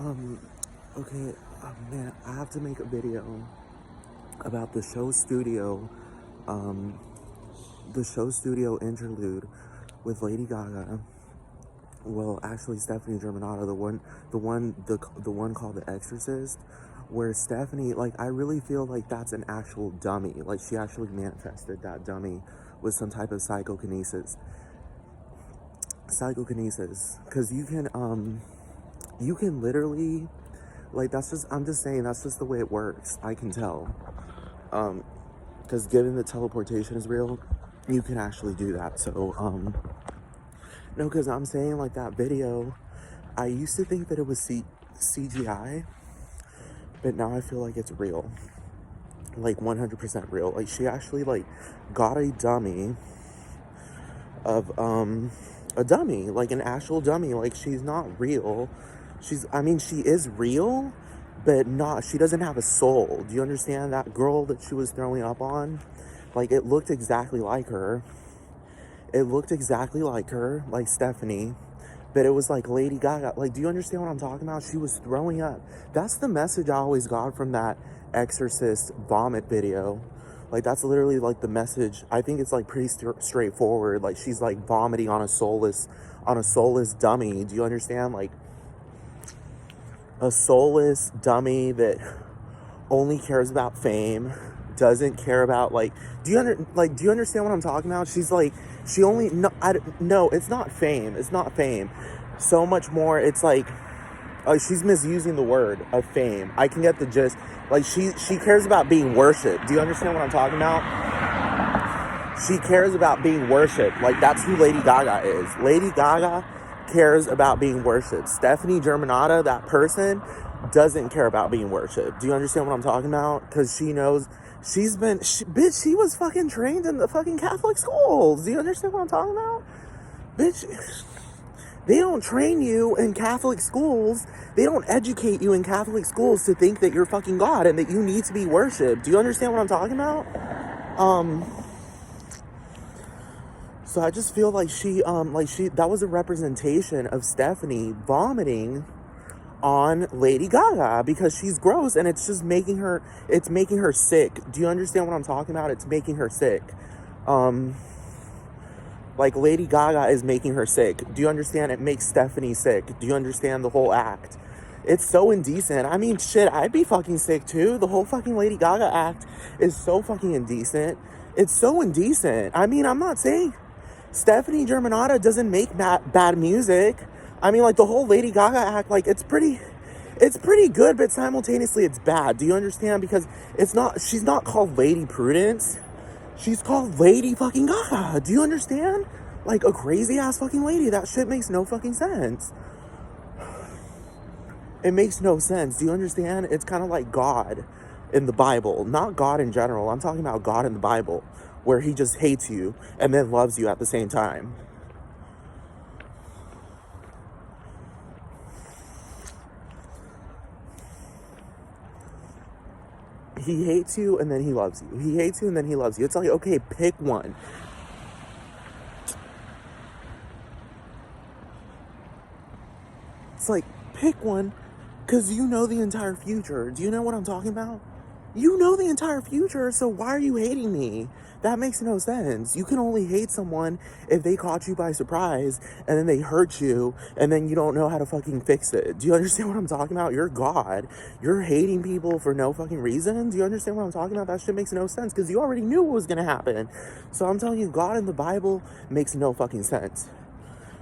Um, okay, man, I have to make a video about um, the show studio interlude with Lady Gaga. Well, actually, Stephanie Germanotta, the one called The Exorcist, where Stephanie, like, I really feel like that's an actual dummy. Like, she actually manifested that dummy with some type of psychokinesis, because you can literally, like, I'm just saying, that's just the way it works. I can tell. Because given that teleportation is real, you can actually do that. So, no, because I'm saying, like, that video, I used to think that it was CGI, but now I feel like it's real. Like, 100% real. Like, she actually, like, got a dummy, like an actual dummy. Like, she's not real. She is real, but she doesn't have a soul. Do you understand? That girl that she was throwing up on, like, it looked exactly like her. Like Stephanie, but it was like Lady Gaga. Like, do you understand what I'm talking about? She was throwing up. That's the message I always got from that Exorcist vomit video. Like, that's literally, like, the message. I think it's, like, pretty straightforward. Like, she's, like, vomiting on a soulless dummy. Do you understand? Like, a soulless dummy that only cares about fame, doesn't care about, like, do you understand what I'm talking about? She's like, no, it's not fame. It's not fame. So much more, it's like, she's misusing the word of fame. I can get the gist. Like, she cares about being worshipped. Do you understand what I'm talking about? She cares about being worshipped. Like, that's who Lady Gaga is. Lady Gaga cares about being worshipped. Stephanie Germanotta, that person, doesn't care about being worshipped. Do you understand what I'm talking about? Because she knows she was fucking trained in the fucking Catholic schools. Do you understand what I'm talking about? Bitch, they don't train you in Catholic schools. They don't educate you in Catholic schools to think that you're fucking God and that you need to be worshipped. Do you understand what I'm talking about? So I just feel like that was a representation of Stephanie vomiting on Lady Gaga because she's gross, and it's just making her sick. Do you understand what I'm talking about? It's making her sick. Like, Lady Gaga is making her sick. Do you understand? It makes Stephanie sick. Do you understand the whole act? It's so indecent. I mean, shit, I'd be fucking sick too. The whole fucking Lady Gaga act is so fucking indecent. It's so indecent. I mean, I'm not saying Stephanie Germanotta doesn't make bad music. I mean, like, the whole Lady Gaga act, like, it's pretty good, but simultaneously it's bad. Do you understand? Because she's not called Lady Prudence. She's called Lady fucking Gaga. Do you understand? Like, a crazy ass fucking lady. That shit makes no fucking sense. It makes no sense. Do you understand? It's kind of like God in the Bible. Not God in general. I'm talking about God in the Bible, where he just hates you and then loves you at the same time. He hates you and then he loves you. He hates you and then he loves you. It's like, okay, pick one. It's like, pick one, because you know the entire future. Do you know what I'm talking about? You know the entire future, so why are you hating me? That makes no sense. You can only hate someone if they caught you by surprise and then they hurt you and then you don't know how to fucking fix it. Do you understand what I'm talking about? You're God. You're hating people for no fucking reason. Do you understand what I'm talking about? That shit makes no sense because you already knew what was going to happen. So I'm telling you, God in the Bible makes no fucking sense.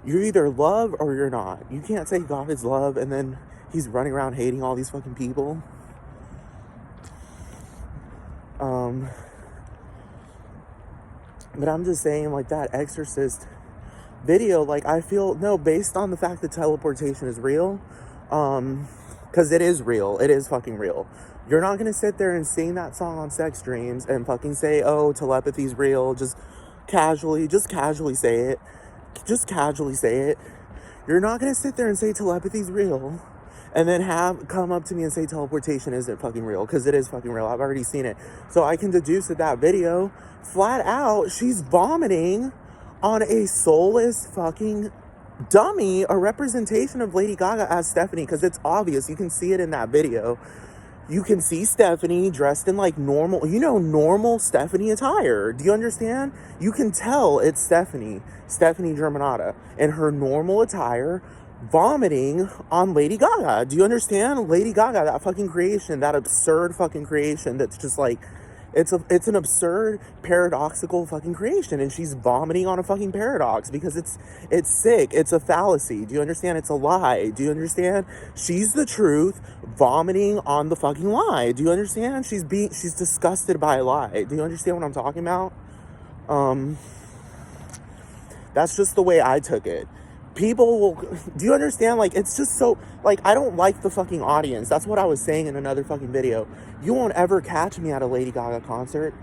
You're either love or you're not. You can't say God is love and then he's running around hating all these fucking people. But I'm just saying, like, that Exorcist video, like, I feel, no, based on the fact that teleportation is real, because it is real. It is fucking real. You're not going to sit there and sing that song on Sex Dreams and fucking say, oh, telepathy's real. Just casually say it. Just casually say it. You're not going to sit there and say telepathy's real and then come up to me and say teleportation isn't fucking real, because it is fucking real. I've already seen it. So I can deduce that video, flat out, she's vomiting on a soulless fucking dummy, a representation of Lady Gaga as Stephanie, because it's obvious. You can see it in that video. You can see Stephanie dressed in like normal, normal Stephanie attire. Do you understand? You can tell it's Stephanie Germanata, in her normal attire, vomiting on Lady Gaga. Do you understand? Lady Gaga, that fucking creation, that absurd fucking creation that's just like, it's an absurd, paradoxical fucking creation, and she's vomiting on a fucking paradox because it's sick. It's a fallacy. Do you understand? It's a lie. Do you understand? She's the truth, vomiting on the fucking lie. Do you understand? She's disgusted by a lie. Do you understand what I'm talking about? That's just the way I took it. People will, do you understand? Like, it's just so, like, I don't like the fucking audience. That's what I was saying in another fucking video. You won't ever catch me at a Lady Gaga concert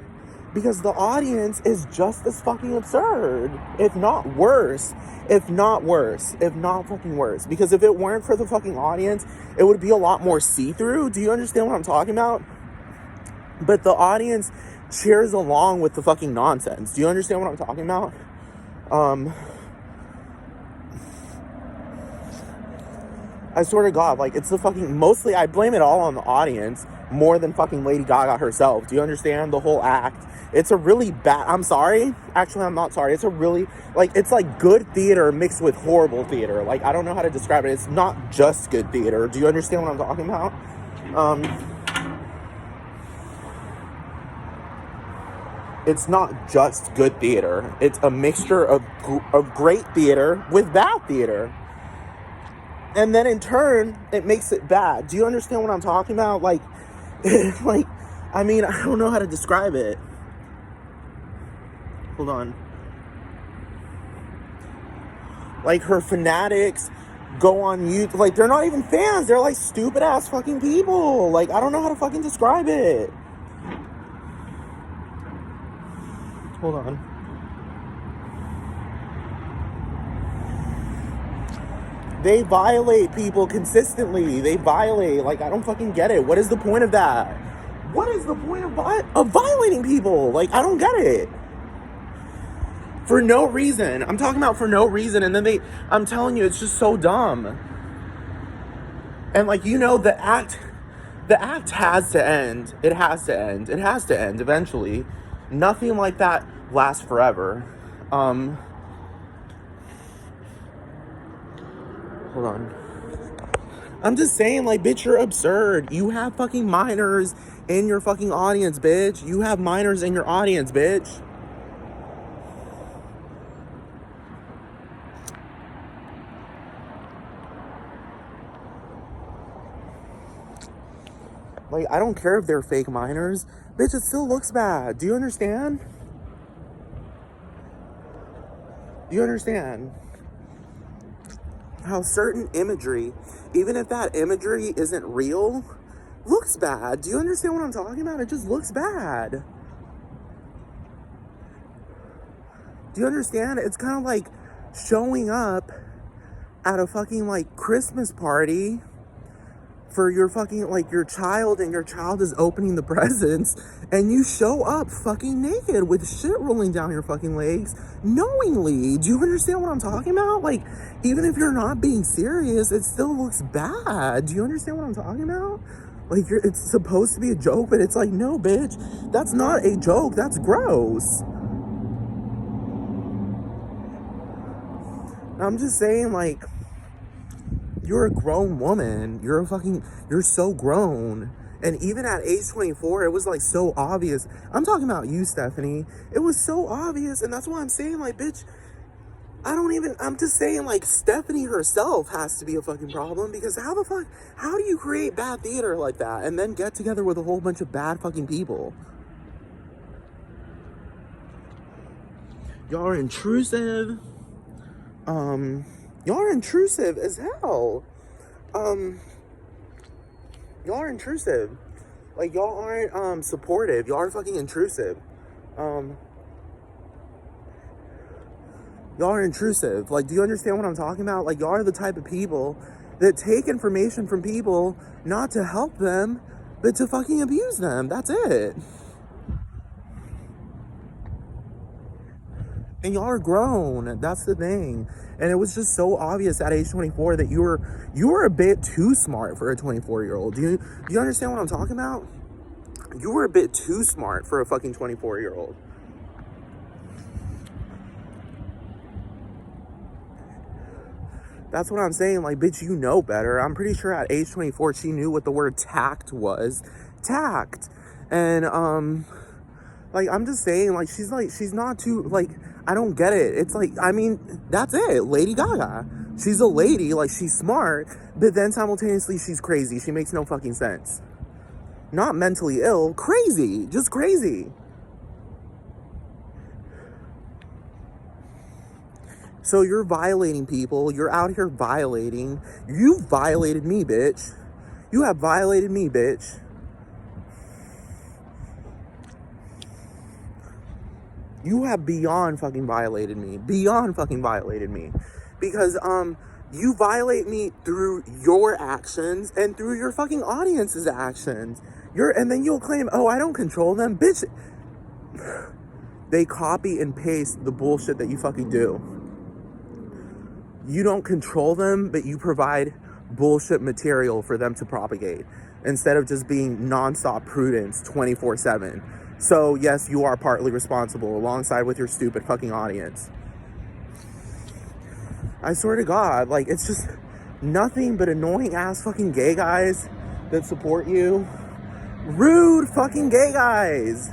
because the audience is just as fucking absurd, if not worse, if not fucking worse. Because if it weren't for the fucking audience, it would be a lot more see-through. Do you understand what I'm talking about? But the audience cheers along with the fucking nonsense. Do you understand what I'm talking about? I swear to God, like, it's the fucking, mostly, I blame it all on the audience more than fucking Lady Gaga herself. Do you understand? The whole act. It's a really bad, I'm sorry. Actually, I'm not sorry. It's a really, like, it's like good theater mixed with horrible theater. Like, I don't know how to describe it. It's not just good theater. Do you understand what I'm talking about? It's not just good theater. It's a mixture of great theater with bad theater. And then in turn, it makes it bad. Do you understand what I'm talking about? Like, I mean, I don't know how to describe it. Hold on. Like, her fanatics go on YouTube. Like, they're not even fans. They're like stupid ass fucking people. Like, I don't know how to fucking describe it. Hold on. They violate people consistently. They violate. Like, I don't fucking get it. What is the point of that? What is the point of violating people? Like, I don't get it. For no reason. I'm talking about for no reason. And then I'm telling you, it's just so dumb. And like, the act has to end. It has to end. It has to end eventually. Nothing like that lasts forever. Hold on. I'm just saying, like, bitch, you're absurd. You have fucking minors in your fucking audience, bitch. You have minors in your audience, bitch. Like, I don't care if they're fake minors. Bitch, it still looks bad. Do you understand? Do you understand? How certain imagery, even if that imagery isn't real, looks bad. Do you understand what I'm talking about? It just looks bad. Do you understand? It's kind of like showing up at a fucking, like, Christmas party for your fucking, like, your child, and your child is opening the presents, and you show up fucking naked with shit rolling down your fucking legs knowingly. Do you understand what I'm talking about? Like, even if you're not being serious, it still looks bad. Do you understand what I'm talking about? Like, it's supposed to be a joke, but it's like, no, bitch, that's not a joke. That's gross. I'm just saying, like, you're a grown woman. You're so grown. And even at age 24, it was like so obvious. I'm talking about you, Stephanie. It was so obvious. And that's why I'm saying, like, bitch, I'm just saying, like, Stephanie herself has to be a fucking problem, because how do you create bad theater like that and then get together with a whole bunch of bad fucking people? Y'all are intrusive. Y'all are intrusive as hell. Y'all are intrusive. Like, y'all aren't, supportive. Y'all are fucking intrusive. Y'all are intrusive. Like, do you understand what I'm talking about? Like, y'all are the type of people that take information from people not to help them, but to fucking abuse them. That's it. And y'all are grown. That's the thing. And it was just so obvious at age 24 that you were a bit too smart for a 24-year-old. Do you understand what I'm talking about? You were a bit too smart for a fucking 24-year-old. That's what I'm saying. Like, bitch, you know better. I'm pretty sure at age 24 she knew what the word tact was. Tact. And like, I'm just saying, like, she's not too, like, I don't get it. It's like, I mean, that's it. Lady Gaga. She's a lady, like, she's smart, but then simultaneously she's crazy. She makes no fucking sense. Not mentally ill, crazy. Just crazy. So you're violating people. You're out here violating. You violated me, bitch. You have violated me, bitch. You have beyond fucking violated me. Beyond fucking violated me. Because, you violate me through your actions and through your fucking audience's actions. And then you'll claim, oh, I don't control them. Bitch, they copy and paste the bullshit that you fucking do. You don't control them, but you provide bullshit material for them to propagate instead of just being nonstop prudence 24/7. So yes, you are partly responsible alongside with your stupid fucking audience. I swear to God, like, it's just nothing but annoying ass fucking gay guys that support you. Rude fucking gay guys.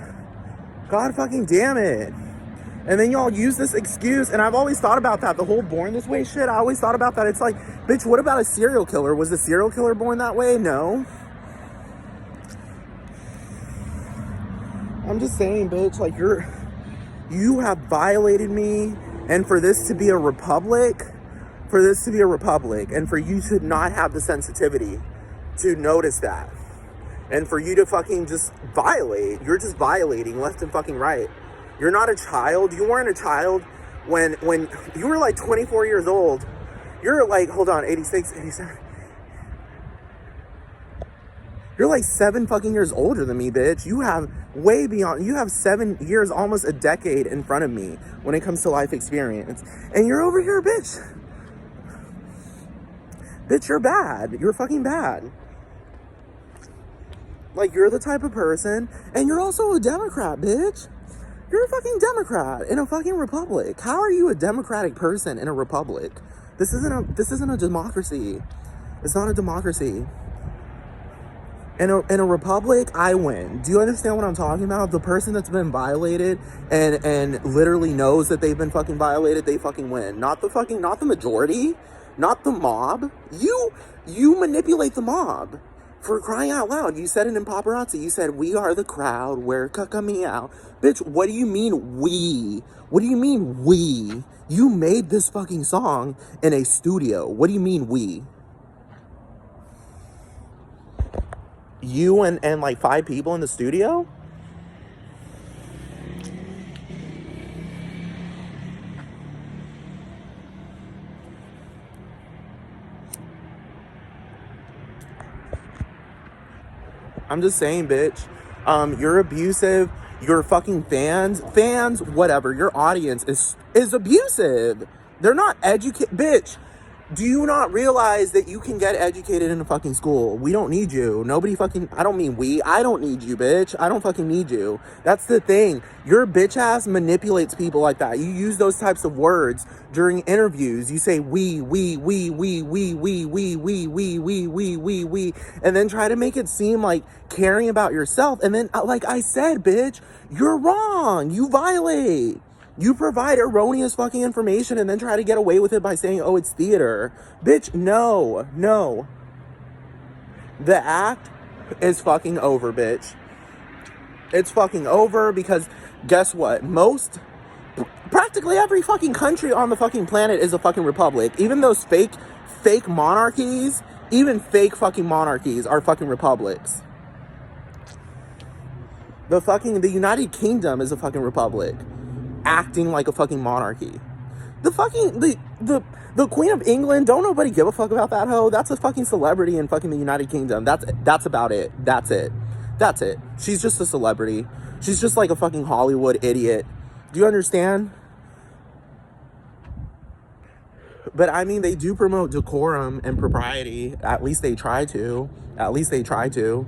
God fucking damn it. And then y'all use this excuse, and I've always thought about that, the whole born this way shit. I always thought about that. It's like, bitch, what about a serial killer? Was the serial killer born that way? No. I'm just saying, bitch, like, you have violated me, and for this to be a republic, and for you to not have the sensitivity to notice that, and for you to fucking just violate, you're just violating left and fucking right. You're not a child. You weren't a child when you were like 24 years old. You're like, hold on, 86, 87. You're like 7 fucking years older than me, bitch. You have way beyond, you have 7 years, almost a decade in front of me when it comes to life experience. And you're over here, bitch. Bitch, you're bad. You're fucking bad. Like, you're the type of person, and you're also a Democrat, bitch. You're a fucking Democrat in a fucking republic. How are you a democratic person in a republic? This isn't a democracy. It's not a democracy. In a republic, I win. Do you understand what I'm talking about? The person that's been violated and literally knows that they've been fucking violated, they fucking win. Not the majority, not the mob. You manipulate the mob. For crying out loud, you said it in paparazzi. You said, we are the crowd, we're cucka meow. Bitch, what do you mean we? What do you mean we? You made this fucking song in a studio. What do you mean we? You and like 5 people in the studio? I'm just saying, bitch. You're abusive. Your fucking fans, whatever. Your audience is abusive. They're not educated. Bitch, do you not realize that you can get educated in a fucking school? We don't need you. Nobody fucking, I don't mean we. I don't need you, bitch. I don't fucking need you. That's the thing. Your bitch ass manipulates people like that. You use those types of words during interviews. You say we, and then try to make it seem like caring about yourself. And then, like I said, bitch, you're wrong. You violate. You provide erroneous fucking information and then try to get away with it by saying, oh, it's theater. Bitch, no. The act is fucking over, bitch. It's fucking over because guess what? Practically every fucking country on the fucking planet is a fucking republic. Even those fake monarchies, even fake fucking monarchies are fucking republics. The United Kingdom is a fucking republic. Acting like a fucking monarchy. The Queen of England, don't nobody give a fuck about that hoe. That's a fucking celebrity in fucking the United Kingdom. That's about it. That's it. She's just a celebrity. She's just like a fucking Hollywood idiot. Do you understand? But I mean, they do promote decorum and propriety. At least they try to. At least they try to.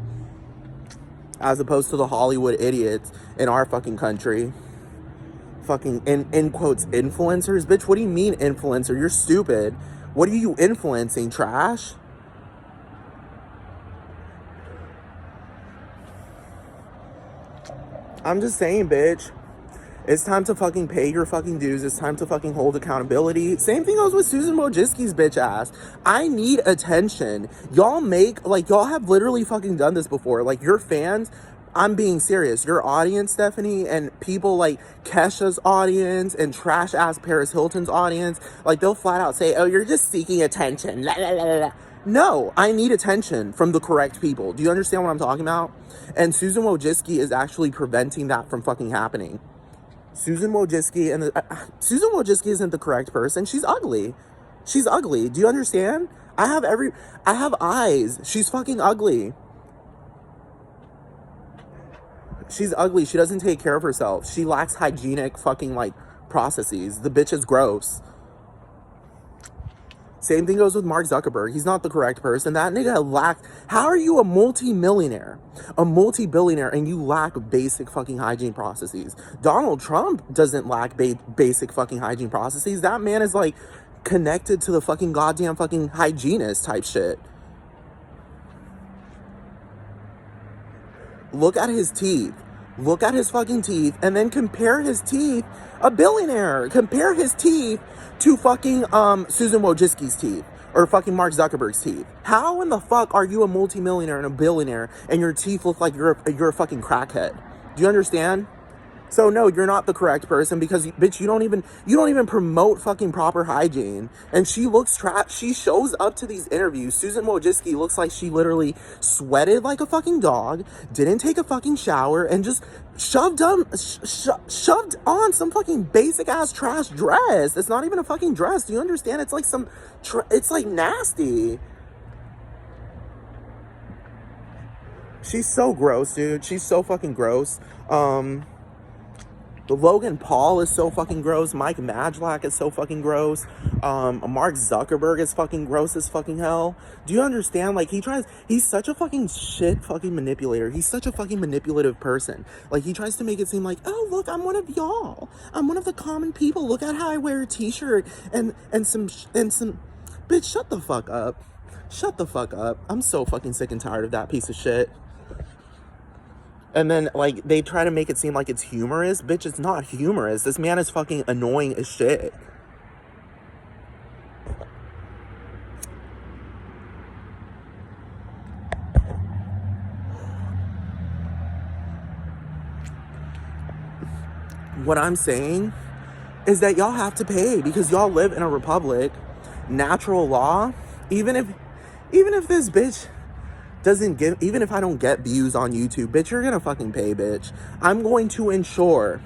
As opposed to the Hollywood idiots in our fucking country. Fucking, in quotes, influencers. Bitch, what do you mean influencer? You're stupid. What are you influencing? Trash? I'm just saying, bitch. It's time to fucking pay your fucking dues. It's time to fucking hold accountability. Same thing goes with Susan Wojcicki's bitch ass. I need attention. Y'all y'all have literally fucking done this before. Like, your fans, I'm being serious. Your audience, Stephanie, and people like Kesha's audience and trash ass Paris Hilton's audience, like, they'll flat out say, oh, you're just seeking attention. La, la, la, la. No, I need attention from the correct people. Do you understand what I'm talking about? And Susan Wojcicki is actually preventing that from fucking happening. Susan Wojcicki isn't the correct person. She's ugly. She's ugly. Do you understand? I have eyes. She's fucking ugly. She's ugly. She doesn't take care of herself. She lacks hygienic fucking like processes. The bitch is gross. Same thing goes with Mark Zuckerberg. He's not the correct person. That nigga lacks... How are you a multi-millionaire, a multi-billionaire, and you lack basic fucking hygiene processes? Donald Trump doesn't lack basic fucking hygiene processes. That man is, like, connected to the fucking goddamn fucking hygienist type shit. Look at his teeth. Look at his fucking teeth, and then compare his teeth. A billionaire. Compare his teeth to fucking Susan Wojcicki's teeth or fucking Mark Zuckerberg's teeth. How in the fuck are you a multimillionaire and a billionaire and your teeth look like you're a fucking crackhead? Do you understand? So no, you're not the correct person because, bitch, you don't even promote fucking proper hygiene. And she looks trapped. She shows up to these interviews. Susan Wojcicki looks like she literally sweated like a fucking dog, didn't take a fucking shower, and just shoved on some fucking basic ass trash dress. It's not even a fucking dress. Do you understand? It's like it's like nasty. She's so gross, dude. She's so fucking gross. Logan Paul is so fucking gross. Mike Majlak is so fucking gross. Mark Zuckerberg is fucking gross as fucking hell. Do you understand? Like, he's such a fucking shit fucking manipulator. He's such a fucking manipulative person. Like, he tries to make it seem like, oh, look, I'm one of y'all. I'm one of the common people. Look at how I wear a t-shirt and some, bitch, shut the fuck up. Shut the fuck up. I'm so fucking sick and tired of that piece of shit. And then, like, they try to make it seem like it's humorous. Bitch, it's not humorous. This man is fucking annoying as shit. What I'm saying is that y'all have to pay because y'all live in a republic. Natural law, even if this bitch even if I don't get views on YouTube, bitch, you're gonna fucking pay, bitch. I'm going to ensure.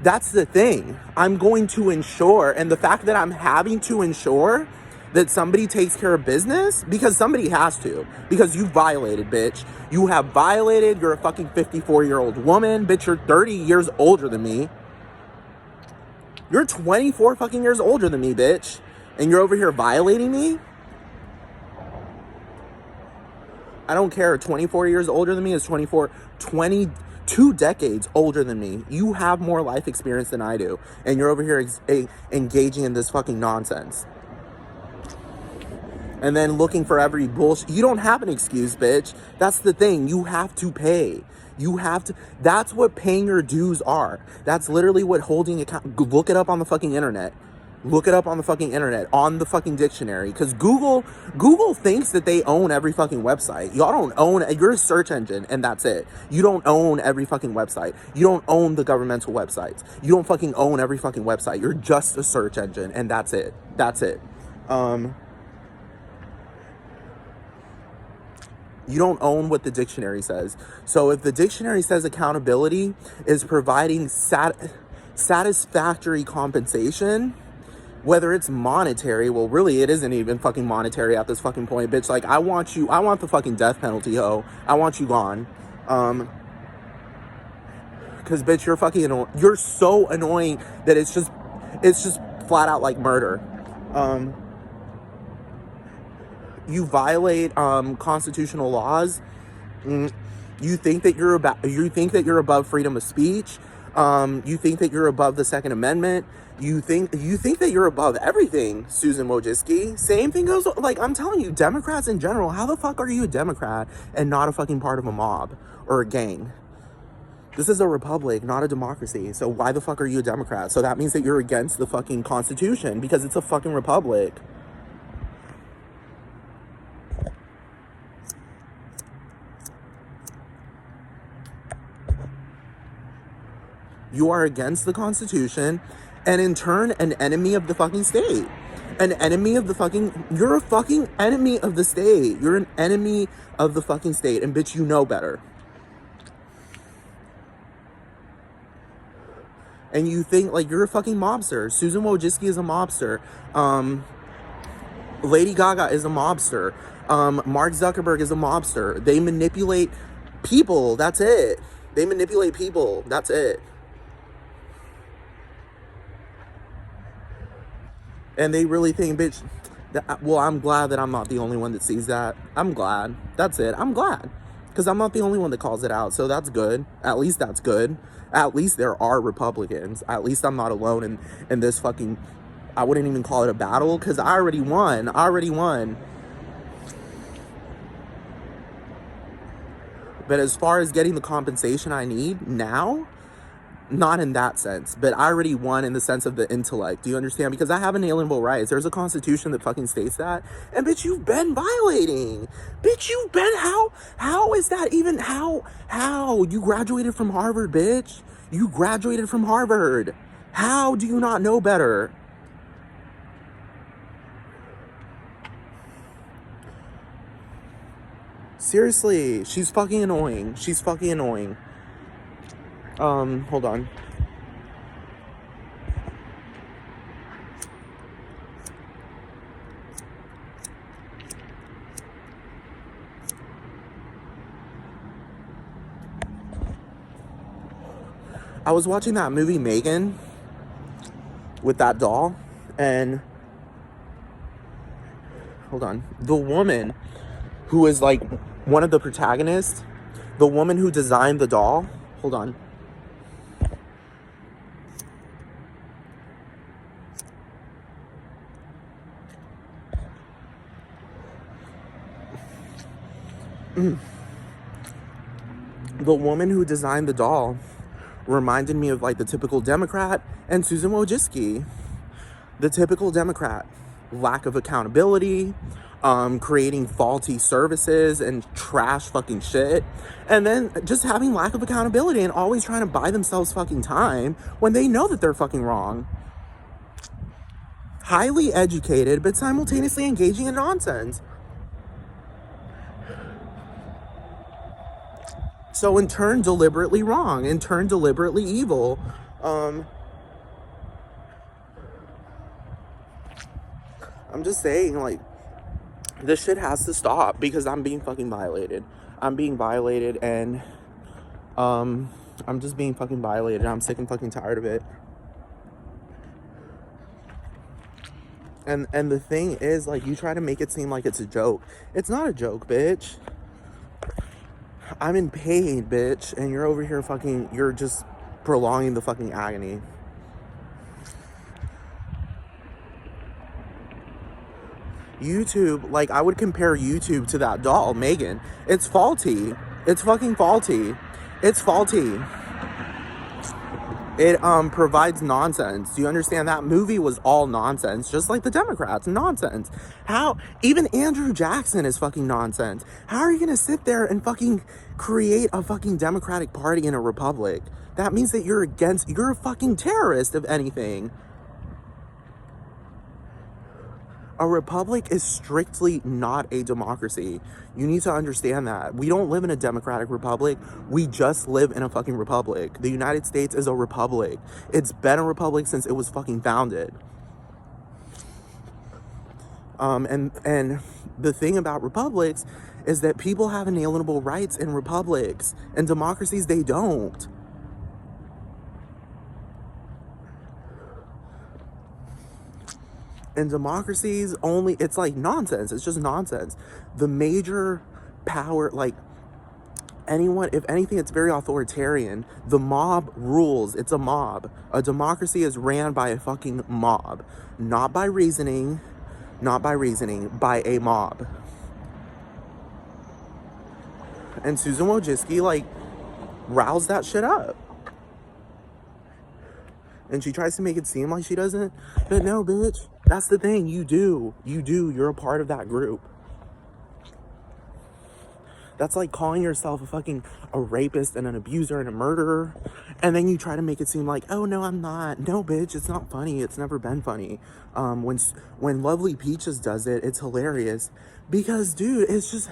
That's the thing. I'm going to ensure. And the fact that I'm having to ensure that somebody takes care of business, because somebody has to. Because you violated, bitch. You have violated. You're a fucking 54-year-old woman. Bitch, you're 30 years older than me. You're 24 fucking years older than me, bitch. And you're over here violating me? I don't care. 24 years older than me is 22 decades older than me. You have more life experience than I do. And you're over here engaging in this fucking nonsense. And then looking for every bullshit. You don't have an excuse, bitch. That's the thing. You have to pay. You have to. That's what paying your dues are. That's literally what holding account. Look it up on the fucking internet. Look it up on the fucking internet, on the fucking dictionary. Because Google thinks that they own every fucking website. Y'all don't own, you're a search engine, and that's it. You don't own every fucking website. You don't own the governmental websites. You don't fucking own every fucking website. You're just a search engine, and that's it. That's it. You don't own what the dictionary says. So if the dictionary says accountability is providing satisfactory compensation, whether it's monetary, well, really, it isn't even fucking monetary at this fucking point, bitch. Like, I want the fucking death penalty, ho. I want you gone. Because, bitch, you're fucking you're so annoying that it's just flat out like murder. Um, you violate constitutional laws. You think that you're above freedom of speech. You think that you're above the Second Amendment. You think that you're above everything, Susan Wojcicki. Same thing goes, like, I'm telling you, Democrats in general, how the fuck are you a Democrat and not a fucking part of a mob or a gang? This is a republic, not a democracy. So why the fuck are you a Democrat? So that means that you're against the fucking Constitution because it's a fucking republic. You are against the Constitution, and in turn, an enemy of the fucking state. An enemy of the fucking... You're a fucking enemy of the state. You're an enemy of the fucking state, and bitch, you know better. And you think, like, you're a fucking mobster. Susan Wojcicki is a mobster. Lady Gaga is a mobster. Mark Zuckerberg is a mobster. They manipulate people. That's it. They manipulate people. That's it. And they really think, bitch, well, I'm glad that I'm not the only one that sees that. I'm glad. That's it. I'm glad. Because I'm not the only one that calls it out. So that's good. At least that's good. At least there are Republicans. At least I'm not alone in this fucking... I wouldn't even call it a battle because I already won. But as far as getting the compensation I need now... Not in that sense, but I already won in the sense of the intellect. Do you understand? Because I have inalienable rights. There's a constitution that fucking states that. And bitch, you've been violating. Bitch, you've been, how is that even, how? You graduated from Harvard, bitch. You graduated from Harvard. How do you not know better? Seriously, she's fucking annoying. Hold on. I was watching that movie Megan with that doll, and hold on. The woman who is like one of the protagonists, the woman who designed the doll, hold on. The woman who designed the doll reminded me of like the typical Democrat and Susan Wojcicki. The typical Democrat, lack of accountability, creating faulty services and trash fucking shit, and then just having lack of accountability and always trying to buy themselves fucking time when they know that they're fucking wrong. Highly educated, but simultaneously engaging in nonsense. So in turn, deliberately wrong. In turn, deliberately evil. I'm just saying, like, this shit has to stop because I'm being fucking violated. I'm being violated, and I'm just being fucking violated. I'm sick and fucking tired of it. And the thing is, like, you try to make it seem like it's a joke. It's not a joke, bitch. I'm in pain, bitch, and you're over here fucking, you're just prolonging the fucking agony. YouTube, like, I would compare YouTube to that doll, Megan. It's faulty. It's fucking faulty. It's faulty. It provides nonsense. Do you understand? That movie was all nonsense, just like the Democrats. Nonsense. How? Even Andrew Jackson is fucking nonsense. How are you gonna sit there and fucking create a fucking Democratic Party in a republic? That means that you're a fucking terrorist, if anything. A republic is strictly not a democracy. You need to understand that. We don't live in a democratic republic. We just live in a fucking republic. The United States is a republic. It's been a republic since it was fucking founded. And the thing about republics is that people have inalienable rights in republics. In democracies, they don't. And democracies only, it's like nonsense. It's just nonsense. The major power, like anyone, if anything, it's very authoritarian. The mob rules. It's a mob. A democracy is ran by a fucking mob. Not by reasoning, by a mob. And Susan Wojcicki, like, roused that shit up. And she tries to make it seem like she doesn't. But no, bitch. That's the thing. You do. You're a part of that group. That's like calling yourself a rapist and an abuser and a murderer. And then you try to make it seem like, oh, no, I'm not. No, bitch, it's not funny. It's never been funny. When Lovely Peaches does it, it's hilarious. Because, dude, it's just...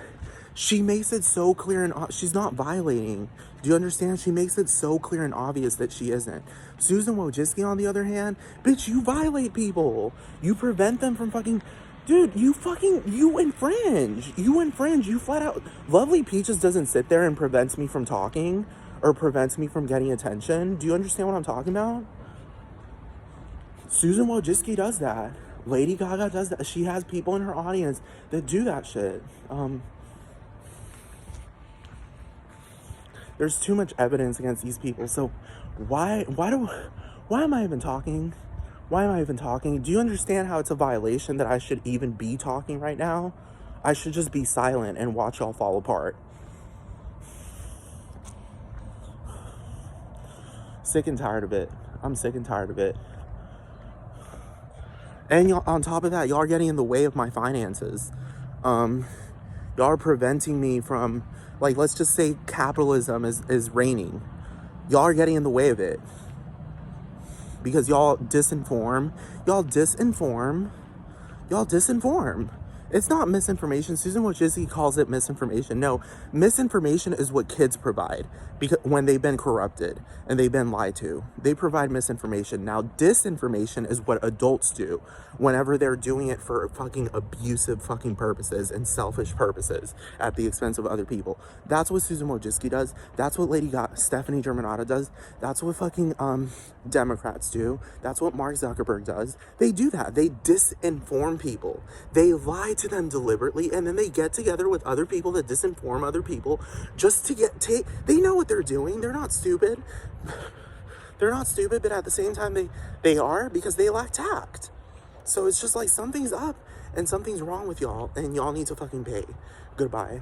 She makes it so clear and she's not violating. Do you understand? She makes it so clear and obvious that she isn't. Susan Wojcicki, on the other hand, bitch, you violate people. You prevent them from fucking... Dude, you infringe. You flat out... Lovely Peaches doesn't sit there and prevents me from talking or prevents me from getting attention. Do you understand what I'm talking about? Susan Wojcicki does that. Lady Gaga does that. She has people in her audience that do that shit. There's too much evidence against these people. So why am I even talking? Why am I even talking? Do you understand how it's a violation that I should even be talking right now? I should just be silent and watch y'all fall apart. Sick and tired of it. I'm sick and tired of it. And y'all, on top of that, y'all are getting in the way of my finances. Y'all are preventing me from, like, let's just say capitalism is reigning. Y'all are getting in the way of it. Because y'all disinform. It's not misinformation. Susan Wojcicki calls it misinformation. No, misinformation is what kids provide because when they've been corrupted and they've been lied to. They provide misinformation. Now, disinformation is what adults do whenever they're doing it for fucking abusive fucking purposes and selfish purposes at the expense of other people. That's what Susan Wojcicki does. That's what Stephanie Germanotta does. That's what fucking Democrats do. That's what Mark Zuckerberg does. They do that. They disinform people. They lie to them deliberately, and then they get together with other people that disinform other people just to they know what they're doing. They're not stupid. They're not stupid, but at the same time they are, because they lack tact. So it's just like something's up and something's wrong with y'all, and y'all need to fucking pay. Goodbye.